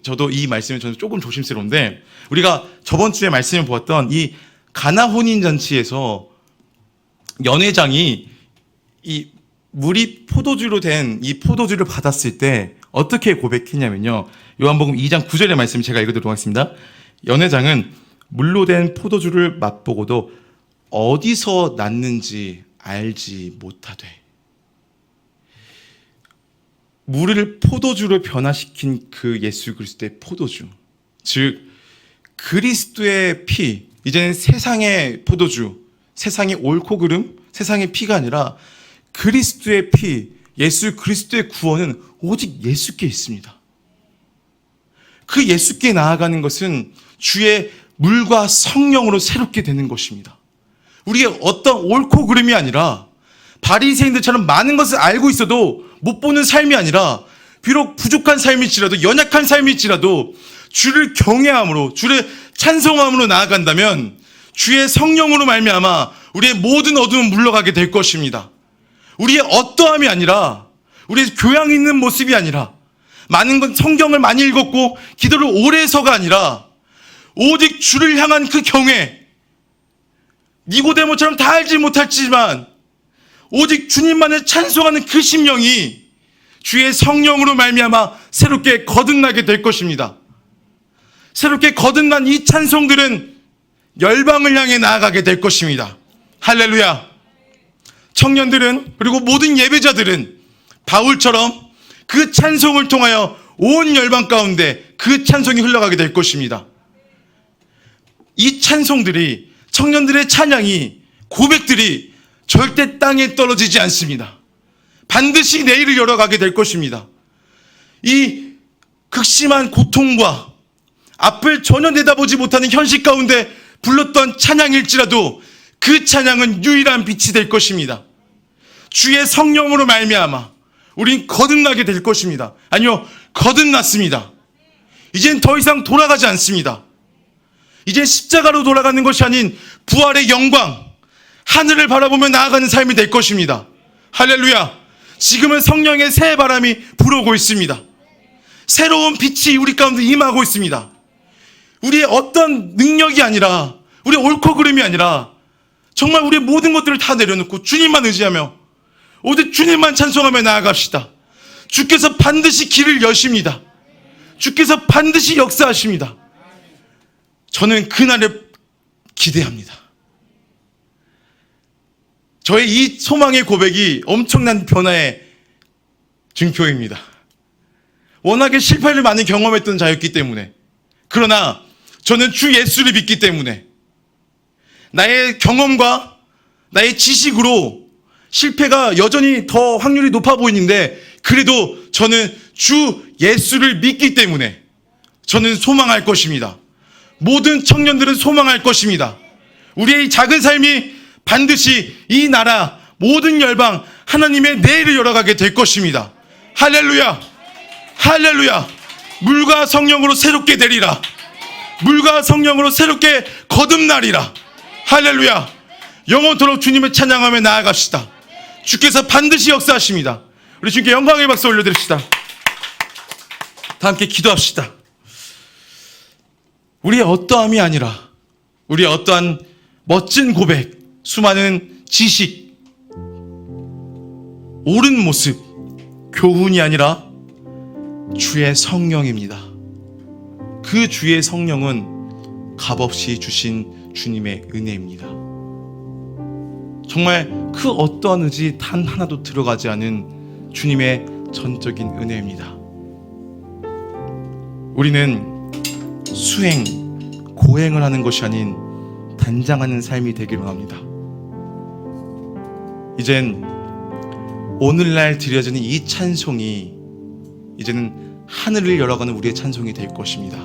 저도 이 말씀이 저는 조금 조심스러운데, 우리가 저번 주에 말씀을 보았던 이 가나 혼인잔치에서 연회장이 이 물이 포도주로 된 이 포도주를 받았을 때 어떻게 고백했냐면요, 요한복음 2장 9절의 말씀 제가 읽어드리도록 하겠습니다. 연회장은 물로 된 포도주를 맛보고도 어디서 났는지 알지 못하되, 물을 포도주로 변화시킨 그 예수 그리스도의 포도주, 즉 그리스도의 피, 이제는 세상의 포도주, 세상의 옳고 그름, 세상의 피가 아니라 그리스도의 피, 예수 그리스도의 구원은 오직 예수께 있습니다. 그 예수께 나아가는 것은 주의 물과 성령으로 새롭게 되는 것입니다. 우리의 어떤 옳고 그름이 아니라 바리새인들처럼 많은 것을 알고 있어도 못 보는 삶이 아니라, 비록 부족한 삶일지라도, 연약한 삶일지라도 주를 경외함으로, 주를 찬송함으로 나아간다면 주의 성령으로 말미암아 우리의 모든 어둠은 물러가게 될 것입니다. 우리의 어떠함이 아니라, 우리의 교양 있는 모습이 아니라, 많은 건 성경을 많이 읽었고 기도를 오래 해서가 아니라 오직 주를 향한 그 경외, 니고데모처럼 다 알지 못할지만 오직 주님만을 찬송하는 그 심령이 주의 성령으로 말미암아 새롭게 거듭나게 될 것입니다. 새롭게 거듭난 이 찬송들은 열방을 향해 나아가게 될 것입니다. 할렐루야. 청년들은, 그리고 모든 예배자들은 바울처럼 그 찬송을 통하여 온 열방 가운데 그 찬송이 흘러가게 될 것입니다. 이 찬송들이, 청년들의 찬양이, 고백들이 절대 땅에 떨어지지 않습니다. 반드시 내일을 열어가게 될 것입니다. 이 극심한 고통과 앞을 전혀 내다보지 못하는 현실 가운데 불렀던 찬양일지라도 그 찬양은 유일한 빛이 될 것입니다. 주의 성령으로 말미암아 우린 거듭나게 될 것입니다. 아니요, 거듭났습니다. 이젠 더 이상 돌아가지 않습니다. 이제 십자가로 돌아가는 것이 아닌 부활의 영광, 하늘을 바라보며 나아가는 삶이 될 것입니다. 할렐루야. 지금은 성령의 새 바람이 불어오고 있습니다. 새로운 빛이 우리 가운데 임하고 있습니다. 우리의 어떤 능력이 아니라, 우리의 옳고 그름이 아니라 정말 우리의 모든 것들을 다 내려놓고 주님만 의지하며 오직 주님만 찬송하며 나아갑시다. 주께서 반드시 길을 여십니다. 주께서 반드시 역사하십니다. 저는 그날을 기대합니다. 저의 이 소망의 고백이 엄청난 변화의 증표입니다. 워낙에 실패를 많이 경험했던 자였기 때문에, 그러나 저는 주 예수를 믿기 때문에 나의 경험과 나의 지식으로 실패가 여전히 더 확률이 높아 보이는데, 그래도 저는 주 예수를 믿기 때문에 저는 소망할 것입니다. 모든 청년들은 소망할 것입니다. 우리의 이 작은 삶이 반드시 이 나라 모든 열방 하나님의 내일을 열어가게 될 것입니다. 할렐루야. 할렐루야. 물과 성령으로 새롭게 되리라. 물과 성령으로 새롭게 거듭나리라. 할렐루야. 영원토록 주님을 찬양하며 나아갑시다. 주께서 반드시 역사하십니다. 우리 주님께 영광의 박수 올려드립시다. 다 함께 기도합시다. 우리의 어떠함이 아니라, 우리의 어떠한 멋진 고백, 수많은 지식, 옳은 모습, 교훈이 아니라 주의 성령입니다. 그 주의 성령은 값없이 주신 주님의 은혜입니다. 정말 그 어떠한 의지 단 하나도 들어가지 않은 주님의 전적인 은혜입니다. 우리는 수행, 고행을 하는 것이 아닌 단장하는 삶이 되기를 원합니다. 이젠 오늘날 드려지는 이 찬송이 이제는 하늘을 열어가는 우리의 찬송이 될 것입니다.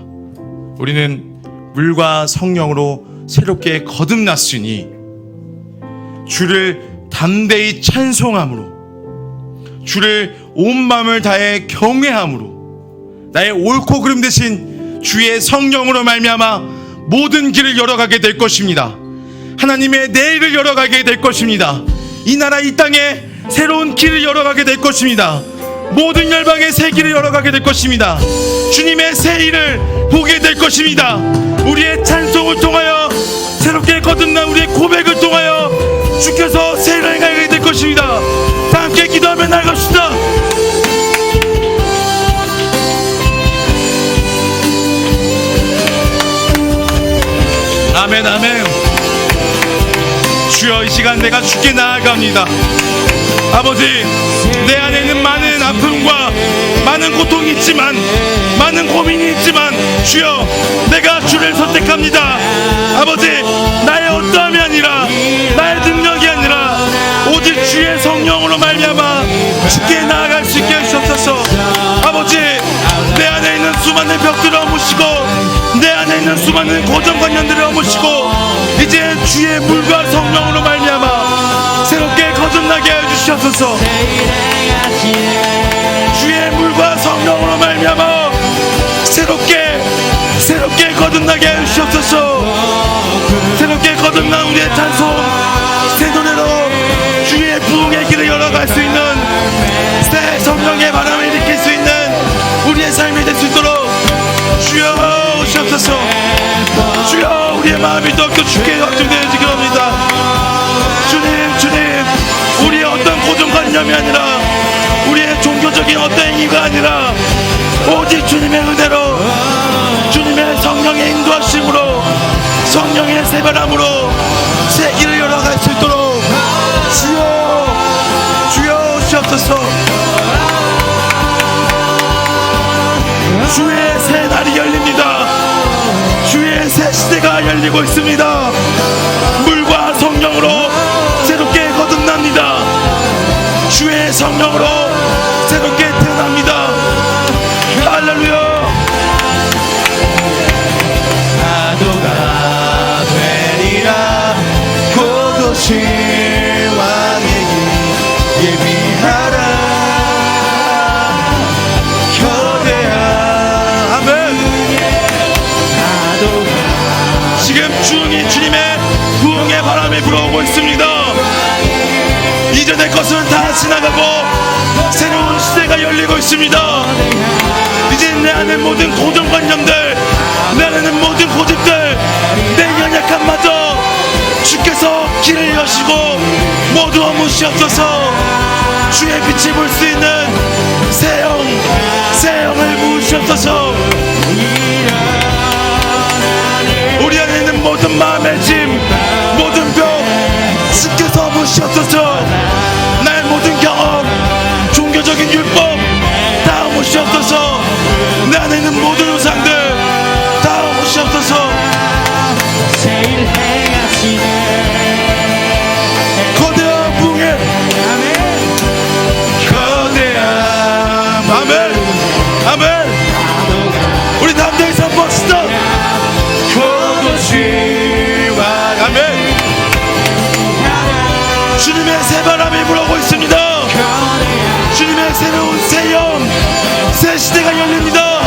우리는 물과 성령으로 새롭게 거듭났으니 주를 담대히 찬송함으로, 주를 온 마음을 다해 경외함으로, 나의 옳고 그름 대신 주의 성령으로 말미암아 모든 길을 열어가게 될 것입니다. 하나님의 내일을 열어가게 될 것입니다. 이 나라 이 땅에 새로운 길을 열어가게 될 것입니다. 모든 열방의 새 길을 열어가게 될 것입니다. 주님의 새 일을 보게 될 것입니다. 우리의 찬송을 통하여, 새롭게 거듭난 우리의 고백을 통하여 주께서 새 일을 행하게 될 것입니다. 다 함께 기도하며 나아갑시다. 아멘, 아멘. 주여, 이 시간 내가 주께 나아갑니다. 아버지, 내 안에는 많은 아픔과 많은 고통이 있지만, 많은 고민이 있지만, 주여, 내가 주를 선택합니다. 아버지, 나의 어떠함이 아니라, 나의 능력이 아니라 오직 주의 성령으로 말미암아 주께 나아갈 수 있게 해주옵소서. 아버지, 내 안에 있는 수많은 벽들을 허무시고, 내 안에 있는 수많은 고정관념들을 허무시고, 이제 주의 물과 성령으로 말미암아 새롭게 거듭나게 하여 주시옵소서. 주의 물과 성령으로 말미암아 새롭게 거듭나게 하여 주시옵소서. 새롭게 거듭난 우리의 찬송, 새 노래로 주의 부흥의 길을 열어갈 수 있는, 새 성령의 바람을 일으킬 수 있는 우리의 삶이 될 수 있도록 주여 오시옵소서. 주여, 우리의 마음이 더욱더 주께 확정되어지기 합니다. 주님, 우리의 어떤 고정관념이 아니라, 우리의 종교적인 어떤 행위가 아니라, 오직 주님의 은혜로, 주님의 성령의 인도하심으로, 성령의 새바람으로 새 길을 열어갈 수 있도록 주여 오시옵소서. 주의 새 날이 열립니다. 주의 새 시대가 열리고 있습니다. 물과 성령으로 새롭게 거듭납니다. 주의 성령으로 새롭게 태어납니다. 할렐루야. 파도가 되리라. 것은 다 지나가고 새로운 시대가 열리고 있습니다. 이제 내 안에 모든 고정관념들, 내 안에 모든 고집들, 내 연약함마저 주께서 길을 여시고 모두 어무시옵소서. 주의 빛을 볼 수 있는 새 영을 부으시옵소서. 우리 안에 있는 모든 마음의 짐, 모든 벽 주께서 어무시옵소서. 나의 모든 경험, 종교적인 율법 다 어무시옵소서. 내 안에 있는 모든 우상들 다 어무시옵소서. 거대한 붕에 거대한 아멘 아멘. 우리 남자의 선포시다. 고도시와 아멘. 주님의 새바람이 불어오고 있습니다. 주님의 새로운 새영 새 시대가 열립니다.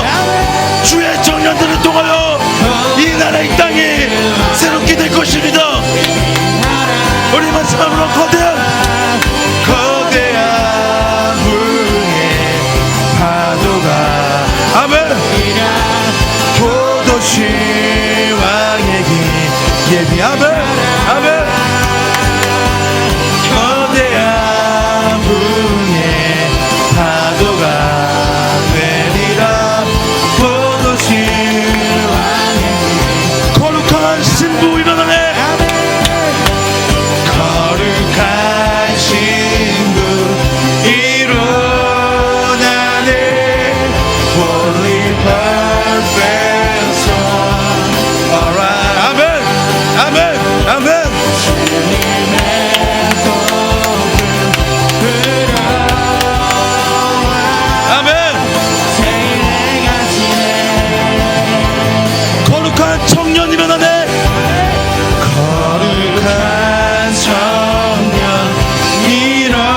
주의 청년들을 통하여 이 나라 이 땅이 새롭게 될 것입니다. 우리 마지막으로 거대한 물의 파도가 아멘. 도도시 왕에게 예비 아멘 아멘. 거대한 물의 파도가 내리라. 도도시 왕에게 거룩한 신부 일어나네. 거룩한 신부 일어나네. Holy perfect son. Alright. 아멘 아멘 아멘. 아멘. 거룩한 청년 일어나네. 거룩한 청년 일어나네.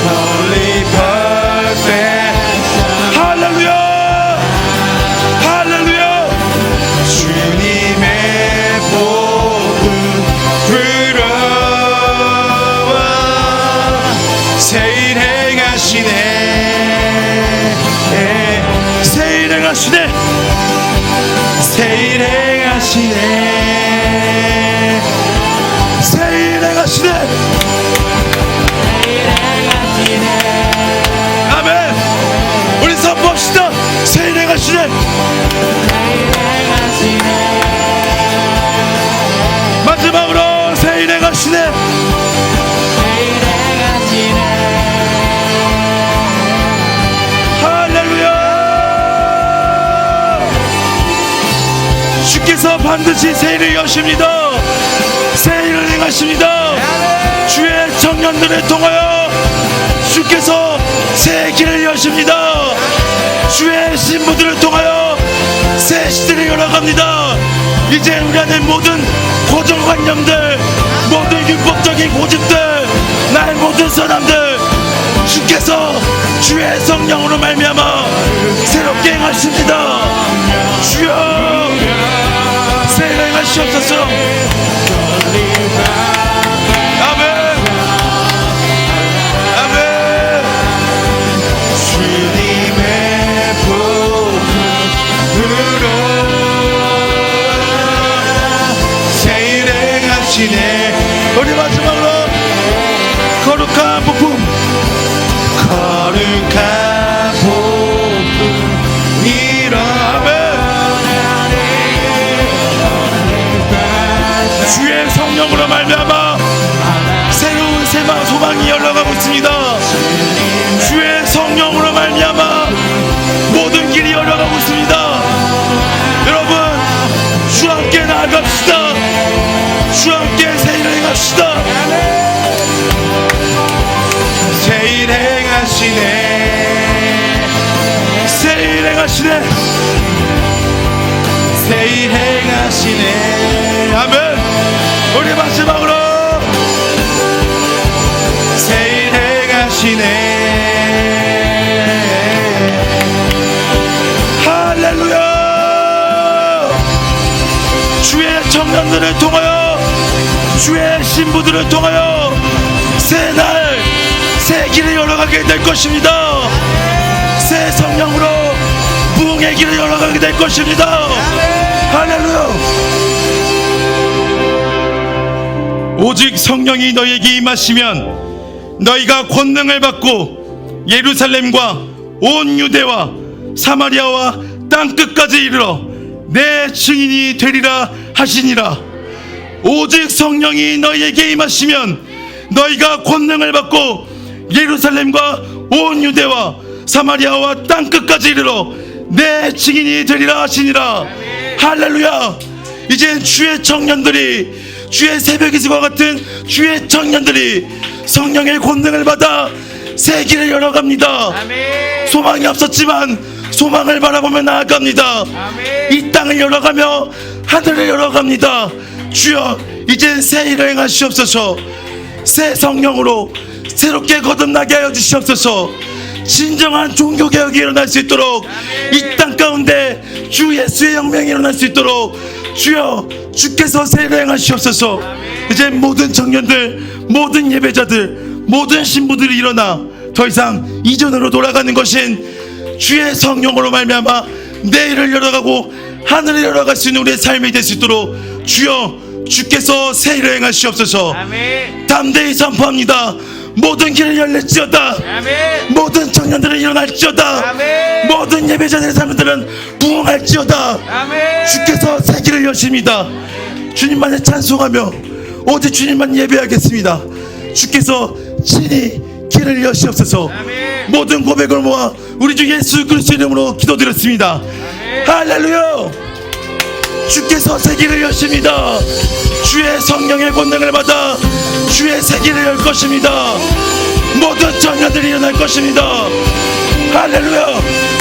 Holy perfect. 할렐루야 할렐루야. 주님의 복음 들어와 새 일 행하시네. 새 일 행하시네. 새 일 행하시네. 새 일 행하시네. 아멘. 우리 선포합시다. 새 일 행하시네. 마지막으로 새 일 행하시네. 주께서 반드시 새 일을 여십니다. 새 일을 행하십니다. 주의 청년들을 통하여 주께서 새 길을 여십니다. 주의 신부들을 통하여 새 시대를 열어갑니다. 이제 우리 안에 모든 고정관념들, 모든 율법적인 고집들, 나의 모든 선함들 주께서 주의 성령으로 말미암아 새롭게 행하십니다. 주여 새 일 행하시옵소서. 아멘 아멘. 주님의 복음으로 새 일 행하시네. 우리 마지막으로 거룩한 복음, 거룩한 복음 일어나네. 주의 성령으로 말미암아 새로운 소망이 열려가고 있습니다. 주의 성령으로 말미암아 모든 길이 열려가고 있습니다. 여러분 주와 함께 나아갑시다. 주와 함께 새 일을 행합시다. 새 일 행하시네. 새 일 행하시네. 새 일 행하시네. 아멘. 우리 마지막으로 새 일 행하시네. 할렐루야. 주의 청년들을 통하여 주의 신부들을 통하여 새 날, 새 길을 열어가게 될 것입니다. 새 성령으로 부흥의 길을 열어가게 될 것입니다. 할렐루야. 오직 성령이 너희에게 임하시면 너희가 권능을 받고 예루살렘과 온 유대와 사마리아와 땅끝까지 이르러 내 증인이 되리라 하시니라. 오직 성령이 너희에게 임하시면 너희가 권능을 받고 예루살렘과 온 유대와 사마리아와 땅끝까지 이르러 내 증인이 되리라 하시니라. 할렐루야. 이제 주의 청년들이, 주의 새벽 이슬과 같은 주의 청년들이 성령의 권능을 받아 새 길을 열어갑니다. 아멘. 소망이 없었지만 소망을 바라보며 나아갑니다. 아멘. 이 땅을 열어가며 하늘을 열어갑니다. 주여, 이제 새 일을 행하시옵소서. 새 성령으로 새롭게 거듭나게 하여 주시옵소서. 진정한 종교개혁이 일어날 수 있도록, 이 땅 가운데 주 예수의 혁명이 일어날 수 있도록 주여, 주께서 새 일을 행하시옵소서. 이제 모든 청년들, 모든 예배자들, 모든 신부들이 일어나 더 이상 이전으로 돌아가는 것인 주의 성령으로 말미암아 내일을 열어가고 하늘을 열어갈 수 있는 우리의 삶이 될 수 있도록 주여, 주께서 새 일을 행하시옵소서. 아멘. 담대히 선포합니다. 모든 길을 열릴지어다. 아멘. 모든 청년들은 일어날지어다. 아멘. 모든 예배자들의 사람들은 부흥할지어다. 아멘. 주께서 새 길을 여십니다. 주님만을 찬송하며 오직 주님만 예배하겠습니다. 주께서 친히 길을 여시옵소서. 아멘. 모든 고백을 모아 우리 주 예수 그리스도 이름으로 기도드렸습니다. 아멘. 할렐루야. 주께서 새 길을 여십니다. 주의 성령의 권능을 받아 주의 새 길을 열 것입니다. 모든 청년들이 일어날 것입니다. 할렐루야.